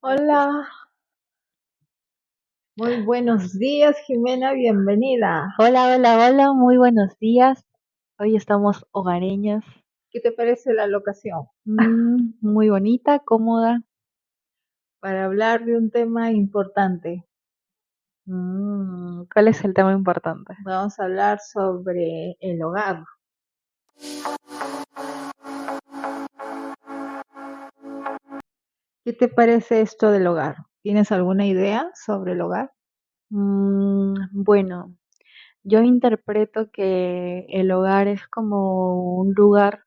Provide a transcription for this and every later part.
Hola, muy buenos días, Jimena, bienvenida. Hola, hola, hola, muy buenos días. Hoy estamos hogareñas. ¿Qué te parece la locación? Muy bonita, cómoda. Para hablar de un tema importante. ¿Cuál es el tema importante? Vamos a hablar sobre el hogar. ¿Qué te parece esto del hogar? ¿Tienes alguna idea sobre el hogar? Bueno, yo interpreto que el hogar es como un lugar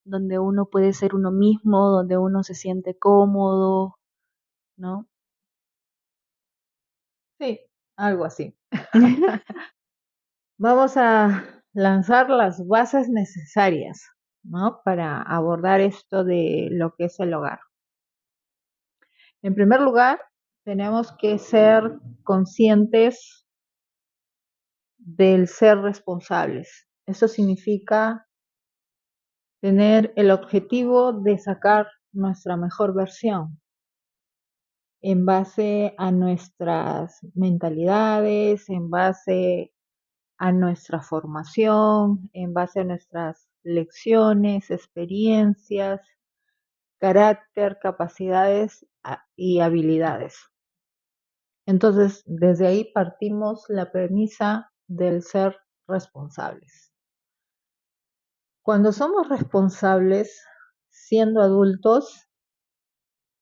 donde uno puede ser uno mismo, donde uno se siente cómodo, ¿no? Sí, algo así. Vamos a lanzar las bases necesarias, ¿no? Para abordar esto de lo que es el hogar. En primer lugar, tenemos que ser conscientes del ser responsables. Eso significa tener el objetivo de sacar nuestra mejor versión en base a nuestras mentalidades, en base a nuestra formación, en base a nuestras lecciones, experiencias, carácter, capacidades y habilidades. Entonces, desde ahí partimos la premisa del ser responsables. Cuando somos responsables, siendo adultos,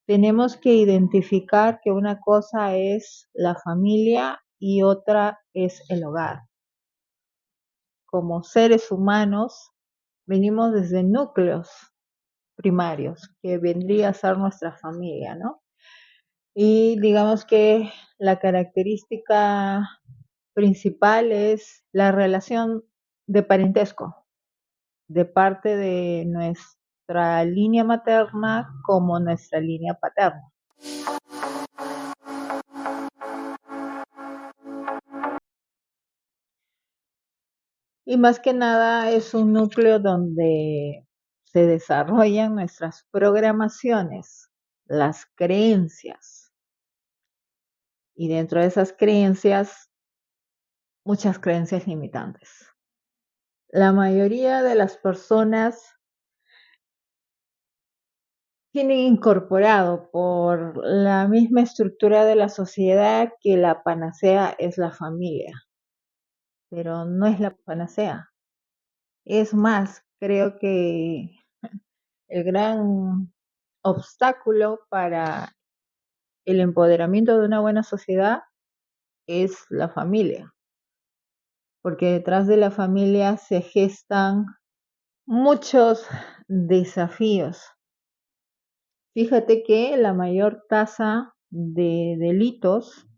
tenemos que identificar que una cosa es la familia y otra es el hogar. Como seres humanos, venimos desde núcleos primarios, que vendría a ser nuestra familia, ¿no? Y digamos que la característica principal es la relación de parentesco de parte de nuestra línea materna como nuestra línea paterna. Y más que nada es un núcleo donde se desarrollan nuestras programaciones, las creencias. Y dentro de esas creencias, muchas creencias limitantes. La mayoría de las personas tienen incorporado por la misma estructura de la sociedad que la panacea es la familia, pero no es la panacea. Es más, creo que el gran obstáculo para el empoderamiento de una buena sociedad es la familia, porque detrás de la familia se gestan muchos desafíos. Fíjate que la mayor tasa de delitos,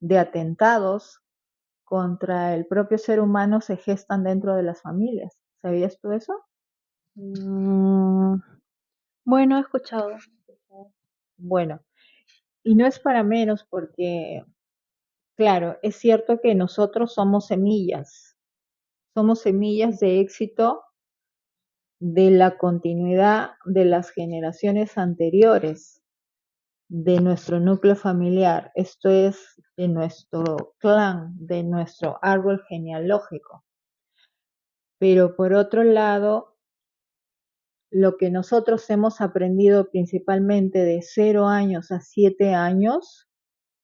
de atentados contra el propio ser humano se gestan dentro de las familias. ¿Sabías tú eso? Mm, bueno, he escuchado. Bueno, y no es para menos porque, claro, es cierto que nosotros somos semillas de éxito de la continuidad de las generaciones anteriores de nuestro núcleo familiar, esto es de nuestro clan, de nuestro árbol genealógico. Pero por otro lado, lo que nosotros hemos aprendido principalmente de 0 años a 7 años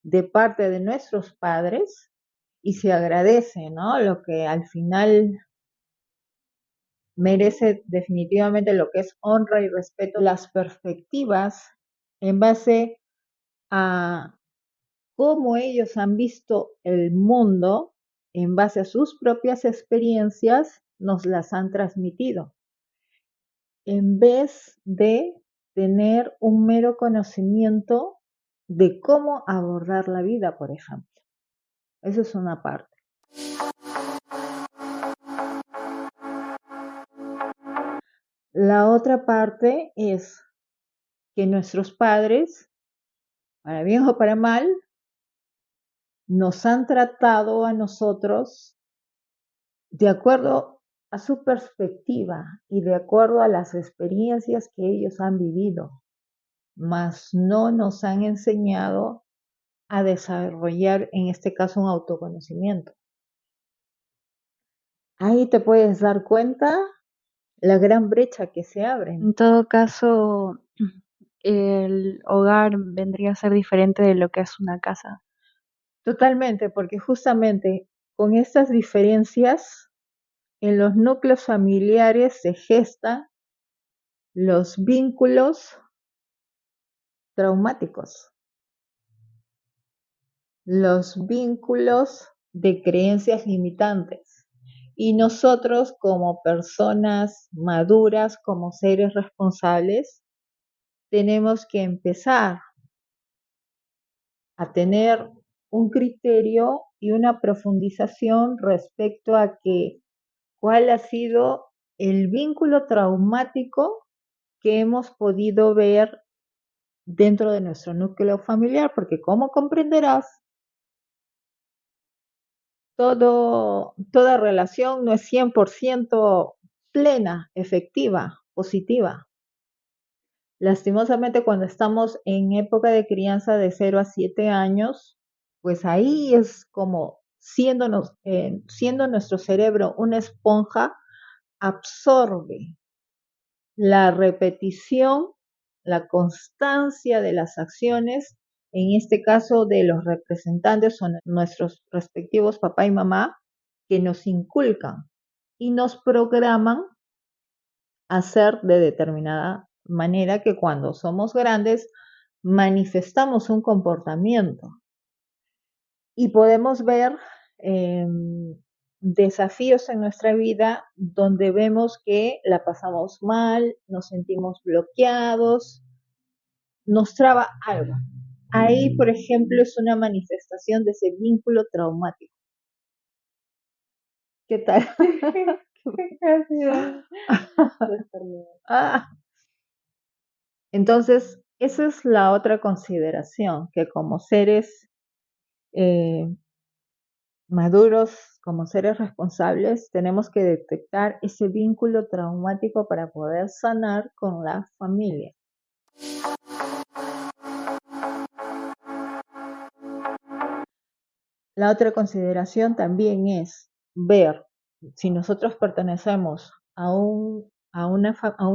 de parte de nuestros padres, y se agradece, ¿no? Lo que al final merece definitivamente lo que es honra y respeto, las perspectivas en base a cómo ellos han visto el mundo, en base a sus propias experiencias, nos las han transmitido, en vez de tener un mero conocimiento de cómo abordar la vida, por ejemplo. Esa es una parte. La otra parte es que nuestros padres, para bien o para mal, nos han tratado a nosotros de acuerdo a su perspectiva y de acuerdo a las experiencias que ellos han vivido, mas no nos han enseñado a desarrollar, en este caso, un autoconocimiento. Ahí te puedes dar cuenta la gran brecha que se abre. En todo caso, el hogar vendría a ser diferente de lo que es una casa. Totalmente, porque justamente con estas diferencias en los núcleos familiares se gestan los vínculos traumáticos, los vínculos de creencias limitantes. Y nosotros como personas maduras, como seres responsables, tenemos que empezar a tener un criterio y una profundización respecto a que cuál ha sido el vínculo traumático que hemos podido ver dentro de nuestro núcleo familiar, porque como comprenderás, toda relación no es 100% plena, efectiva, positiva. Lastimosamente, cuando estamos en época de crianza de 0 a 7 años, pues ahí es como siendo nuestro cerebro una esponja, absorbe la repetición, la constancia de las acciones, en este caso de los representantes son nuestros respectivos papá y mamá, que nos inculcan y nos programan a ser de determinada manera que cuando somos grandes manifestamos un comportamiento y podemos ver eh, desafíos en nuestra vida donde vemos que la pasamos mal, nos sentimos bloqueados, nos traba algo. Ahí, por ejemplo, es una manifestación de ese vínculo traumático. ¿Qué tal? Entonces, esa es la otra consideración, que como seres eh, maduros, como seres responsables, tenemos que detectar ese vínculo traumático para poder sanar con la familia. La otra consideración también es ver si nosotros pertenecemos a un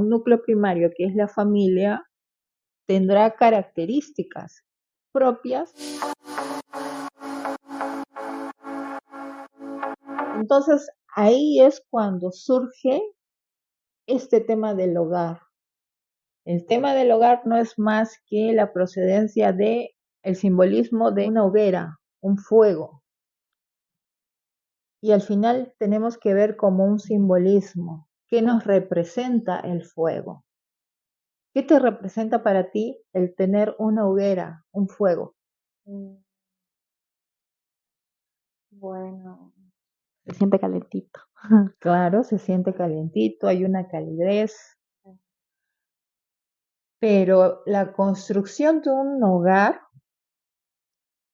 núcleo primario que es la familia, tendrá características propias. Entonces, ahí es cuando surge este tema del hogar. El tema del hogar no es más que la procedencia de el simbolismo de una hoguera, un fuego. Y al final tenemos que ver como un simbolismo. ¿Qué nos representa el fuego? ¿Qué te representa para ti el tener una hoguera, un fuego? Bueno, se siente calentito. Claro, se siente calientito, hay una calidez, pero la construcción de un hogar,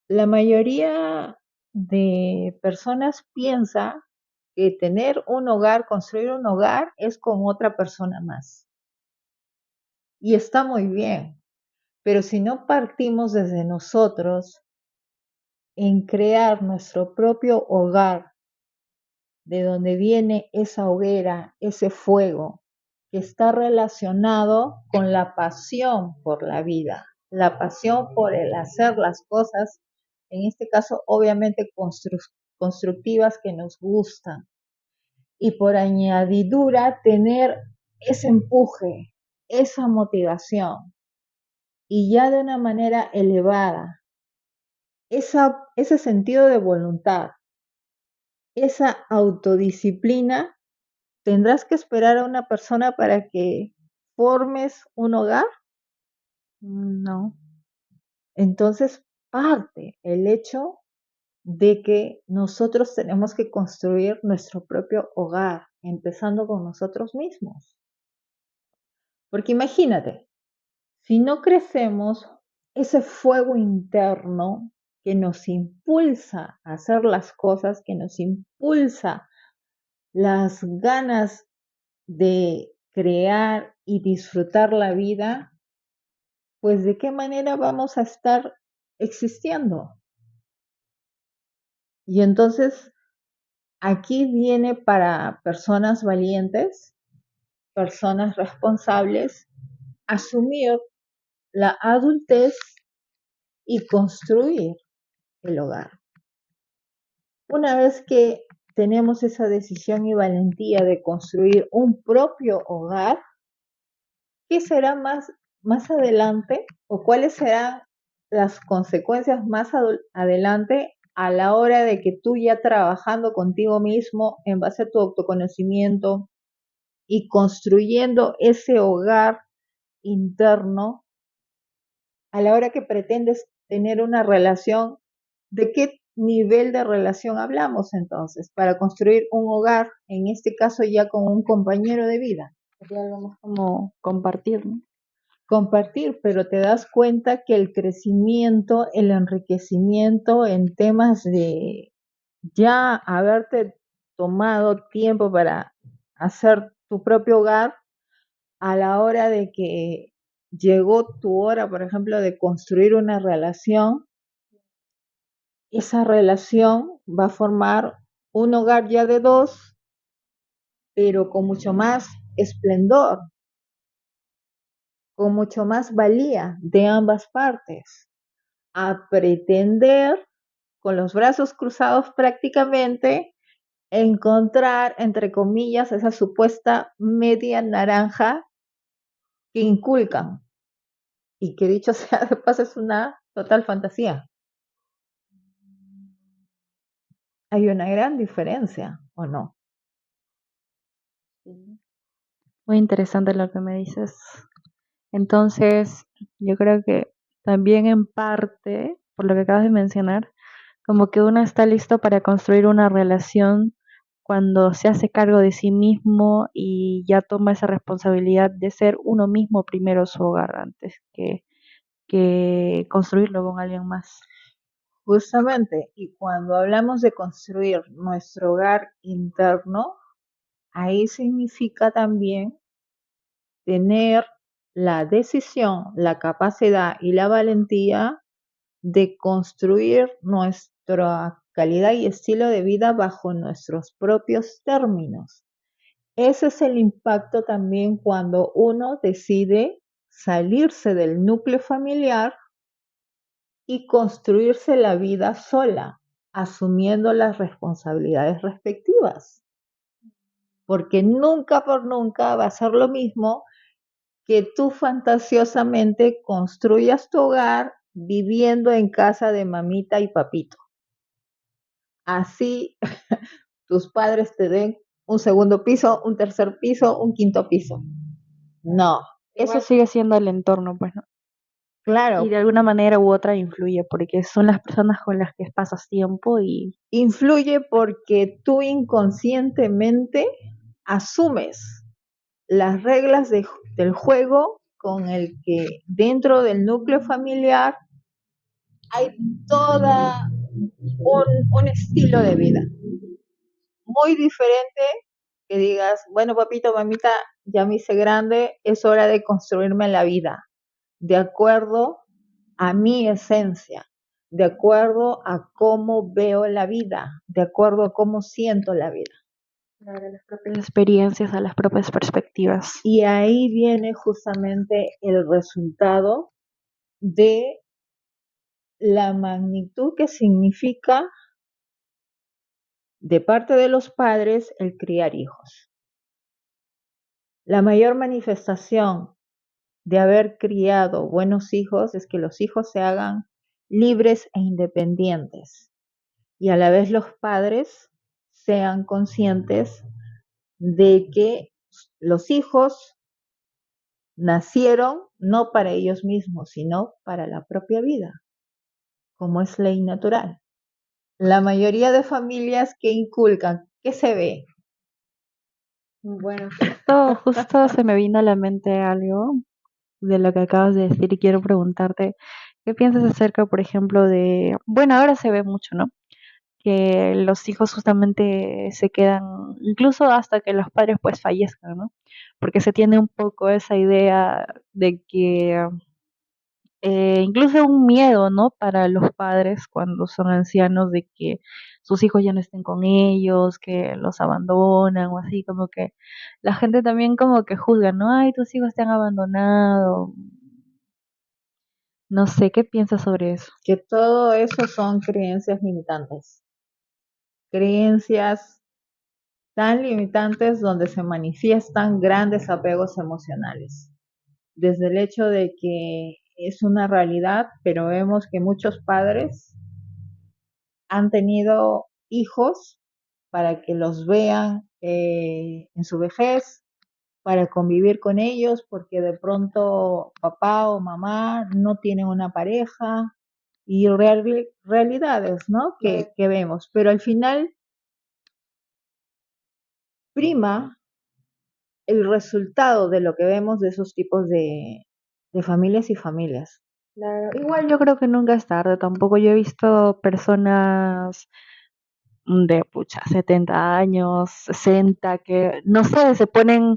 la mayoría de personas piensa que tener un hogar, construir un hogar es con otra persona más. Y está muy bien, pero si no partimos desde nosotros en crear nuestro propio hogar, de donde viene esa hoguera, ese fuego, que está relacionado con la pasión por la vida, la pasión por el hacer las cosas, en este caso obviamente constructivas que nos gustan, y por añadidura tener ese empuje, esa motivación, y ya de una manera elevada, ese sentido de voluntad, esa autodisciplina. ¿Tendrás que esperar a una persona para que formes un hogar? No. Entonces parte el hecho de que nosotros tenemos que construir nuestro propio hogar, empezando con nosotros mismos. Porque imagínate, Si no crecemos, ese fuego interno que nos impulsa a hacer las cosas, que nos impulsa las ganas de crear y disfrutar la vida, pues ¿de qué manera vamos a estar existiendo? Y entonces aquí viene para personas valientes, personas responsables, asumir la adultez y construir el hogar. Una vez que tenemos esa decisión y valentía de construir un propio hogar, ¿qué será más adelante o cuáles serán las consecuencias más adelante a la hora de que tú ya trabajando contigo mismo en base a tu autoconocimiento y construyendo ese hogar interno, a la hora que pretendes tener una relación, ¿de qué nivel de relación hablamos entonces para construir un hogar, en este caso ya con un compañero de vida? Sería algo más como compartir, ¿no? Compartir, pero te das cuenta que el crecimiento, el enriquecimiento en temas de ya haberte tomado tiempo para hacer tu propio hogar, a la hora de que llegó tu hora, por ejemplo, de construir una relación, esa relación va a formar un hogar ya de dos, pero con mucho más esplendor, con mucho más valía de ambas partes. A pretender, con los brazos cruzados prácticamente, encontrar, entre comillas, esa supuesta media naranja que inculcan y que dicho sea de paso es una total fantasía. Hay una gran diferencia, ¿o no? Sí. Muy interesante lo que me dices. Entonces, yo creo que también en parte, por lo que acabas de mencionar, como que uno está listo para construir una relación cuando se hace cargo de sí mismo y ya toma esa responsabilidad de ser uno mismo primero su hogar antes que construirlo con alguien más. Justamente, y cuando hablamos de construir nuestro hogar interno, ahí significa también tener la decisión, la capacidad y la valentía de construir nuestra calidad y estilo de vida bajo nuestros propios términos. Ese es el impacto también cuando uno decide salirse del núcleo familiar y construirse la vida sola, asumiendo las responsabilidades respectivas. Porque nunca por nunca va a ser lo mismo que tú fantasiosamente construyas tu hogar viviendo en casa de mamita y papito. Así tus padres te den un segundo piso, un tercer piso, un quinto piso. No, Igual eso sigue siendo el entorno, pues, ¿no? Y claro, de alguna manera u otra influye, porque son las personas con las que pasas tiempo y influye porque tú inconscientemente asumes las reglas del juego con el que dentro del núcleo familiar hay toda un estilo de vida muy diferente que digas, bueno, papito, mamita, ya me hice grande, es hora de construirme la vida, de acuerdo a mi esencia, de acuerdo a cómo veo la vida, de acuerdo a cómo siento la vida. claro, las propias experiencias, a las propias perspectivas. Y ahí viene justamente el resultado de la magnitud que significa de parte de los padres el criar hijos. La mayor manifestación de haber criado buenos hijos es que los hijos se hagan libres e independientes y a la vez los padres sean conscientes de que los hijos nacieron no para ellos mismos, sino para la propia vida, como es ley natural. La mayoría de familias que inculcan, ¿qué se ve? Bueno, justo se me vino a la mente algo de lo que acabas de decir y quiero preguntarte, ¿qué piensas acerca, por ejemplo, de, bueno, ahora se ve mucho, ¿no? Que los hijos justamente se quedan, incluso hasta que los padres pues fallezcan, ¿no? Porque se tiene un poco esa idea de que incluso un miedo, ¿no? Para los padres cuando son ancianos de que sus hijos ya no estén con ellos, que los abandonan o así, como que la gente también como que juzga, ¿no? Ay, tus hijos te han abandonado. No sé, ¿qué piensas sobre eso? Que todo eso son creencias limitantes. Creencias tan limitantes donde se manifiestan grandes apegos emocionales. Desde el hecho de que es una realidad, pero vemos que muchos padres han tenido hijos para que los vean en su vejez, para convivir con ellos, porque de pronto papá o mamá no tienen una pareja y realidades, ¿no? Que vemos. Pero al final prima el resultado de lo que vemos de esos tipos de familias y familias. Claro, igual yo creo que nunca es tarde, tampoco yo he visto personas de pucha, 70 años, 60, que no sé, se ponen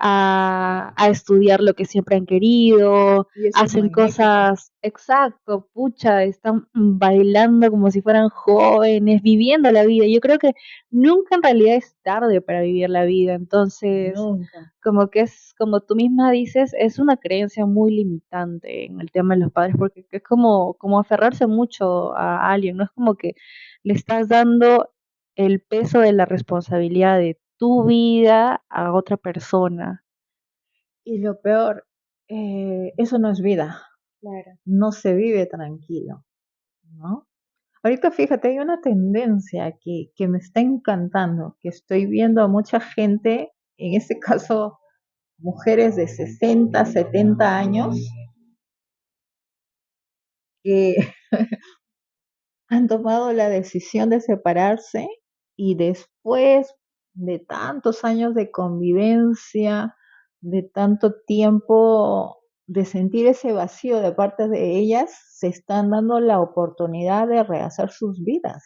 a estudiar lo que siempre han querido, Y eso es hacen magnífico. cosas, exacto, pucha, están bailando como si fueran jóvenes, viviendo la vida. Yo creo que nunca en realidad es tarde para vivir la vida, entonces Nunca. como que es, como tú misma dices, es una creencia muy limitante en el tema de los padres, porque es como aferrarse mucho a alguien, no es como que le estás dando el peso de la responsabilidad de tu vida a otra persona. Y lo peor, eso no es vida. Claro. No se vive tranquilo, ¿no? Ahorita fíjate, hay una tendencia que me está encantando, que estoy viendo a mucha gente, en este caso mujeres de 60, 70 años, que han tomado la decisión de separarse y después de tantos años de convivencia, de tanto tiempo de sentir ese vacío de parte de ellas, se están dando la oportunidad de rehacer sus vidas.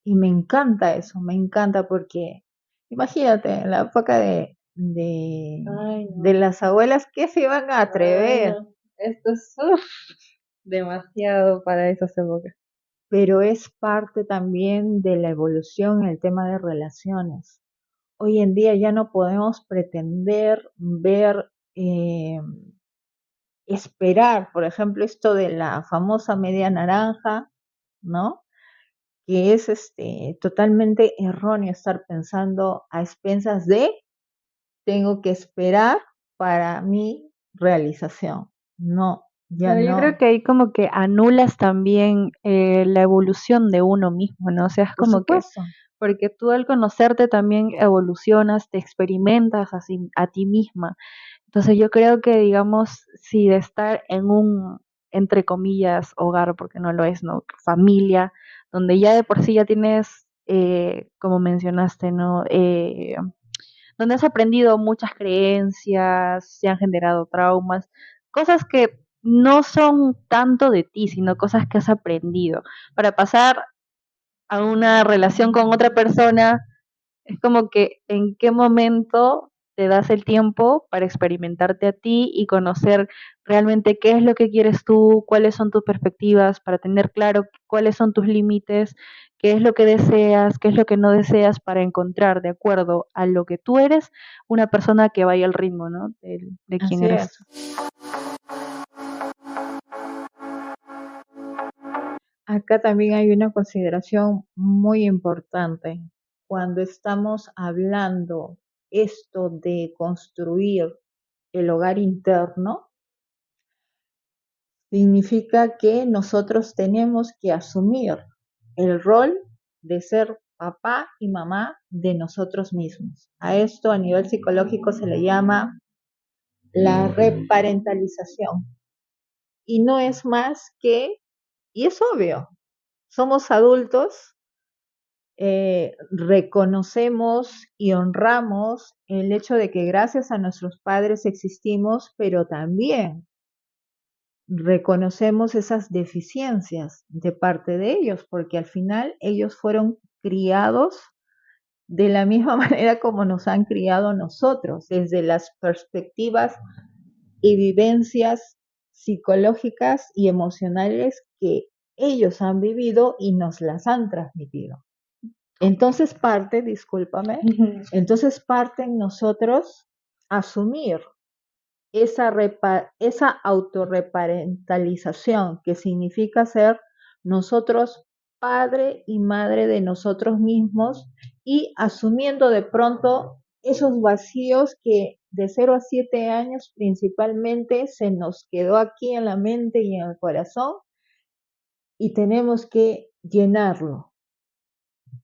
Y me encanta eso, me encanta porque imagínate, en la época Ay, de no. las abuelas, ¿qué se iban a Ay, atrever? no. Esto es demasiado para esas épocas. Pero es parte también de la evolución en el tema de relaciones. Hoy en día ya no podemos pretender ver, esperar, por ejemplo, esto de la famosa media naranja, ¿no? Que es totalmente erróneo estar pensando a expensas de tengo que esperar para mi realización. No, ya Claro, yo creo no. que ahí como que anulas también la evolución de uno mismo, ¿no? O sea, es Por como que, supuesto. porque tú al conocerte también evolucionas, te experimentas así a ti misma. Entonces yo creo que, digamos, si de estar en un, entre comillas, hogar, porque no lo es, ¿no? Familia, donde ya de por sí ya tienes, como mencionaste, ¿no? Donde has aprendido muchas creencias, se han generado traumas, cosas que no son tanto de ti, sino cosas que has aprendido. Para pasar a una relación con otra persona, es como que en qué momento te das el tiempo para experimentarte a ti y conocer realmente qué es lo que quieres tú, cuáles son tus perspectivas, para tener claro cuáles son tus límites, qué es lo que deseas, qué es lo que no deseas, para encontrar de acuerdo a lo que tú eres una persona que vaya al ritmo, ¿no? De quién Así eres es. tú. Acá también hay una consideración muy importante. Cuando estamos hablando esto de construir el hogar interno, significa que nosotros tenemos que asumir el rol de ser papá y mamá de nosotros mismos. A esto a nivel psicológico se le llama la reparentalización. Y no es más que, y es obvio, somos adultos reconocemos y honramos el hecho de que gracias a nuestros padres existimos, pero también reconocemos esas deficiencias de parte de ellos, porque al final ellos fueron criados de la misma manera como nos han criado nosotros, desde las perspectivas y vivencias psicológicas y emocionales que ellos han vivido y nos las han transmitido. Entonces discúlpame, entonces parte en nosotros asumir esa autorreparentalización que significa ser nosotros padre y madre de nosotros mismos y asumiendo de pronto esos vacíos que de 0 a 7 años principalmente se nos quedó aquí en la mente y en el corazón y tenemos que llenarlo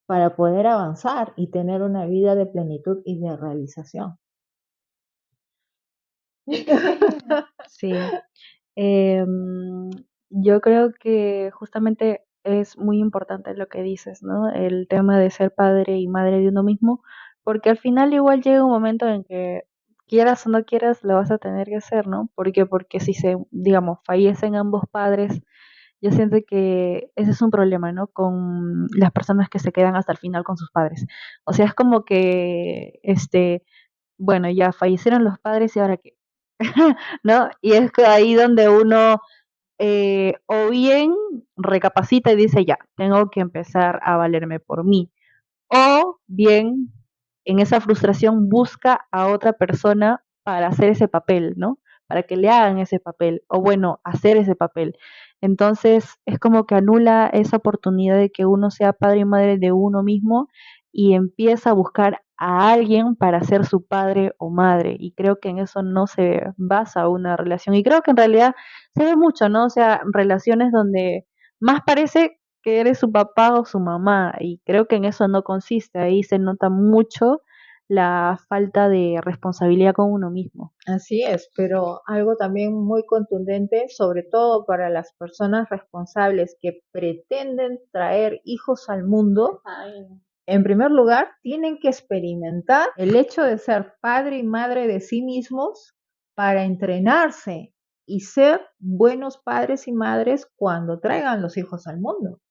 para poder avanzar y tener una vida de plenitud y de realización. Sí. Yo creo que justamente es muy importante lo que dices, ¿no? El tema de ser padre y madre de uno mismo, porque al final igual llega un momento en que quieras o no quieras lo vas a tener que hacer, ¿no? ¿Por qué? Porque si se, digamos, fallecen ambos padres, yo siento que ese es un problema, ¿no? Con las personas que se quedan hasta el final con sus padres. O sea, es como que, bueno, ya fallecieron los padres y ahora qué, ¿no? Y es que ahí donde uno o bien recapacita y dice, ya, tengo que empezar a valerme por mí. O bien, en esa frustración busca a otra persona para hacer ese papel, ¿no? Para que le hagan ese papel, o bueno, hacer ese papel. Entonces, es como que anula esa oportunidad de que uno sea padre y madre de uno mismo y empieza a buscar a alguien para ser su padre o madre. Y creo que en eso no se basa una relación. Y creo que en realidad se ve mucho, ¿no? O sea, relaciones donde más parece que eres su papá o su mamá, y creo que en eso no consiste, ahí se nota mucho la falta de responsabilidad con uno mismo. Así es, pero algo también muy contundente, sobre todo para las personas responsables que pretenden traer hijos al mundo, en primer lugar, tienen que experimentar el hecho de ser padre y madre de sí mismos para entrenarse y ser buenos padres y madres cuando traigan los hijos al mundo.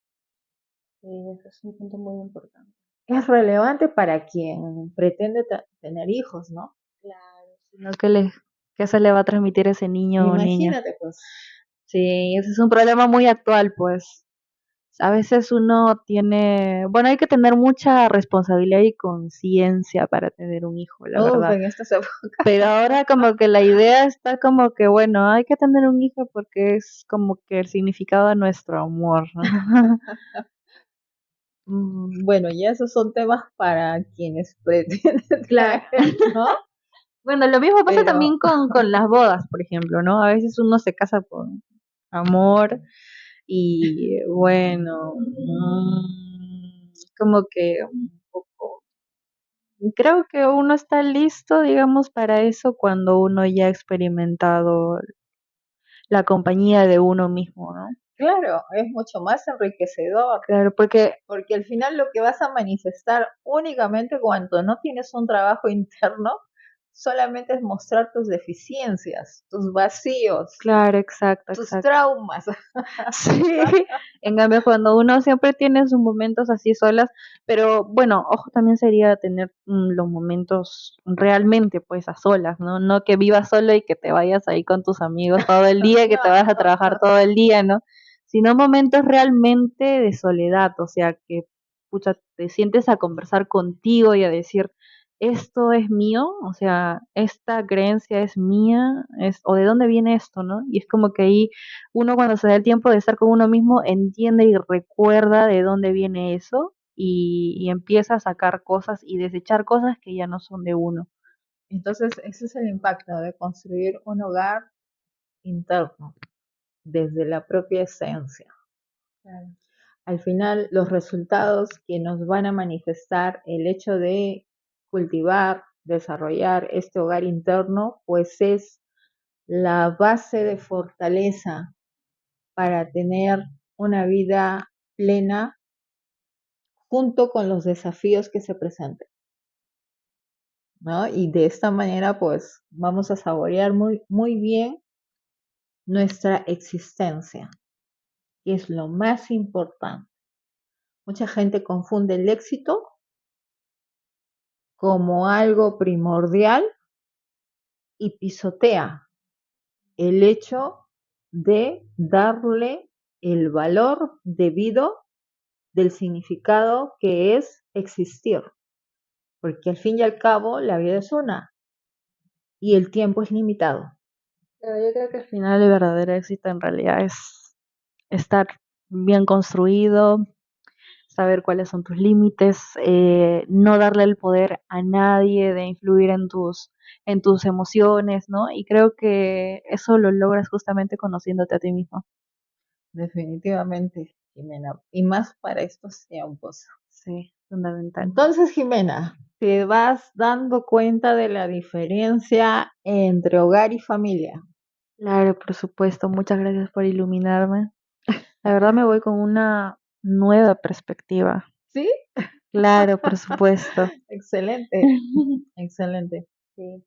Sí, ese es un punto muy importante. Es relevante para quien pretende tener hijos, ¿no? Claro, sino que se le va a transmitir a ese niño o niña. Imagínate, pues. Sí, ese es un problema muy actual, pues. A veces uno tiene, bueno, hay que tener mucha responsabilidad y conciencia para tener un hijo, la verdad. En estas épocas. Pero ahora como que la idea está como que, bueno, hay que tener un hijo porque es como que el significado de nuestro amor, ¿no? Bueno, ya esos son temas para quienes pretenden Claro. traer, ¿no? Bueno, lo mismo pasa Pero también con las bodas, por ejemplo, ¿no? A veces uno se casa por amor y bueno, como que un poco, creo que uno está listo, digamos, para eso cuando uno ya ha experimentado la compañía de uno mismo, ¿no? claro, es mucho más enriquecedor, Claro, porque porque al final lo que vas a manifestar únicamente cuando no tienes un trabajo interno, solamente es mostrar tus deficiencias, tus vacíos, claro, exacto, tus exacto. traumas. Sí, en cambio cuando uno siempre tiene sus momentos así solas, pero bueno, ojo también sería tener los momentos realmente pues a solas, ¿no? No que vivas solo y que te vayas ahí con tus amigos todo el día, que te No, vas a trabajar todo el día, ¿no? Sino momentos realmente de soledad, o sea, que pucha, te sientes a conversar contigo y a decir, esto es mío, o sea, esta creencia es mía, o de dónde viene esto, ¿no? Y es como que ahí uno cuando se da el tiempo de estar con uno mismo entiende y recuerda de dónde viene eso y empieza a sacar cosas y desechar cosas que ya no son de uno. entonces ese es el impacto de construir un hogar interno desde la propia esencia. Claro. Al final, los resultados que nos van a manifestar el hecho de cultivar, desarrollar este hogar interno, pues es la base de fortaleza para tener una vida plena, junto con los desafíos que se presenten, ¿no? Y de esta manera, pues, vamos a saborear muy bien nuestra existencia, que es lo más importante. Mucha gente confunde el éxito como algo primordial y pisotea el hecho de darle el valor debido del significado que es existir, porque al fin y al cabo la vida es una y el tiempo es limitado. Pero yo creo que al final el verdadero éxito en realidad es estar bien construido, saber cuáles son tus límites, no darle el poder a nadie de influir en tus emociones, ¿no? Y creo que eso lo logras justamente conociéndote a ti mismo. Definitivamente, Jimena, y más para estos tiempos. Sí, fundamental. Entonces, Jimena, te vas dando cuenta de la diferencia entre hogar y familia. Claro, por supuesto. Muchas gracias por iluminarme. La verdad me voy con una nueva perspectiva. ¿Sí? Claro, por supuesto. Excelente, excelente. Sí.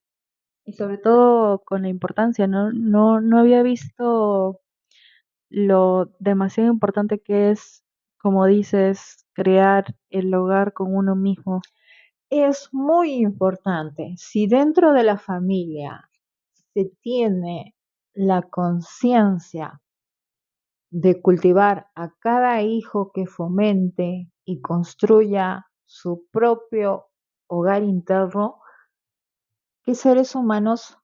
Y sobre todo con la importancia, ¿no? No había visto lo demasiado importante que es, como dices, crear el hogar con uno mismo. Es muy importante. Si dentro de la familia se tiene la conciencia de cultivar a cada hijo que fomente y construya su propio hogar interno, ¿qué seres humanos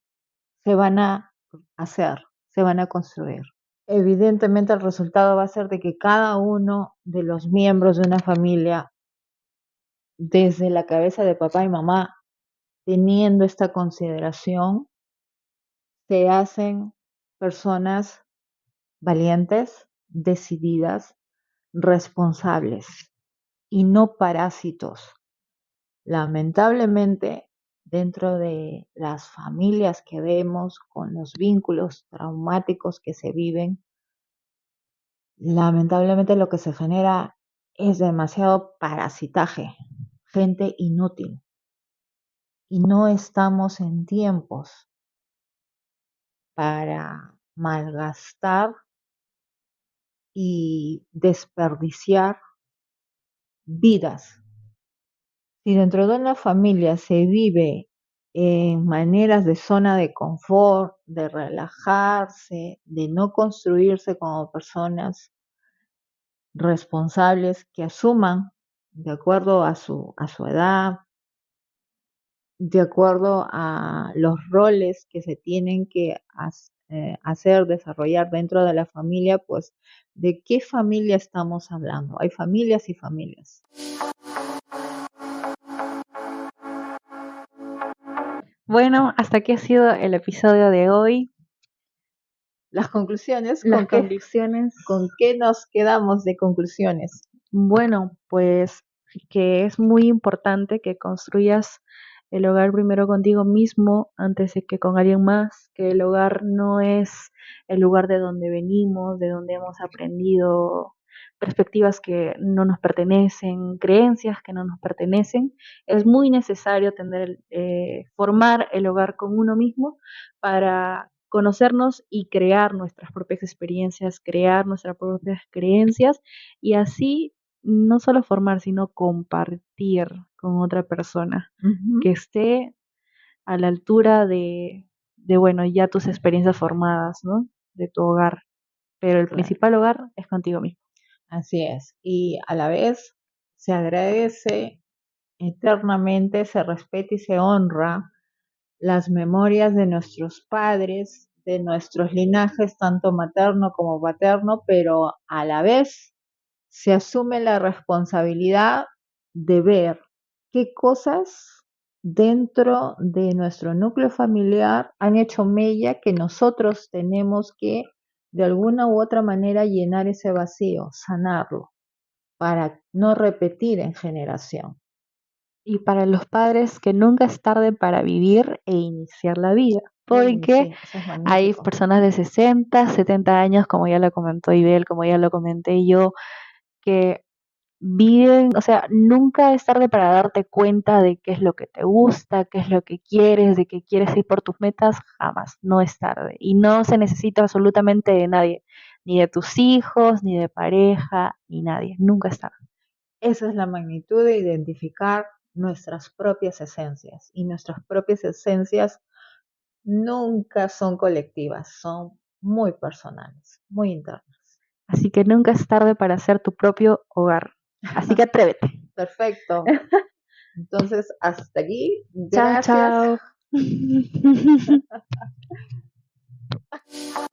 se van a hacer, se van a construir? Evidentemente el resultado va a ser de que cada uno de los miembros de una familia, desde la cabeza de papá y mamá, teniendo esta consideración, se hacen personas valientes, decididas, responsables y no parásitos. Lamentablemente, dentro de las familias que vemos, con los vínculos traumáticos que se viven, lamentablemente lo que se genera es demasiado parasitaje, gente inútil. Y no estamos en tiempos para malgastar y desperdiciar vidas. Si dentro de una familia se vive en maneras de zona de confort, de relajarse, de no construirse como personas responsables que asuman de acuerdo a su edad, de acuerdo a los roles que se tienen que hacer, desarrollar dentro de la familia, pues, ¿de qué familia estamos hablando? Hay familias y familias. Bueno, hasta aquí ha sido el episodio de hoy. Las conclusiones, Las conclusiones. ¿con qué nos quedamos de conclusiones? Bueno, pues que es muy importante que construyas el hogar primero contigo mismo antes de que con alguien más, que el hogar no es el lugar de donde venimos, de donde hemos aprendido perspectivas que no nos pertenecen, creencias que no nos pertenecen. Es muy necesario formar el hogar con uno mismo para conocernos y crear nuestras propias experiencias, crear nuestras propias creencias y así no solo formar, sino compartir con otra persona que esté a la altura bueno, ya tus experiencias formadas, ¿no? De tu hogar. Pero el Claro. principal hogar es contigo mismo. Así es. Y a la vez se agradece eternamente, se respeta y se honra las memorias de nuestros padres, de nuestros linajes, tanto materno como paterno, pero a la vez se asume la responsabilidad de ver qué cosas dentro de nuestro núcleo familiar han hecho mella que nosotros tenemos que de alguna u otra manera llenar ese vacío, sanarlo, para no repetir en generación. Y para los padres, que nunca es tarde para vivir e iniciar la vida. Porque Sí, eso es hay magnífico. personas de 60, 70 años, como ya lo comentó Ibel, como ya lo comenté yo, que viven, o sea, nunca es tarde para darte cuenta de qué es lo que te gusta, qué es lo que quieres, de que quieres ir por tus metas, jamás, no es tarde. Y no se necesita absolutamente de nadie, ni de tus hijos, ni de pareja, ni nadie, nunca es tarde. Esa es la magnitud de identificar nuestras propias esencias. Y nuestras propias esencias nunca son colectivas, son muy personales, muy internas. Así que nunca es tarde para hacer tu propio hogar. Así que atrévete. Perfecto. Entonces, hasta aquí. Chao, Gracias. chao.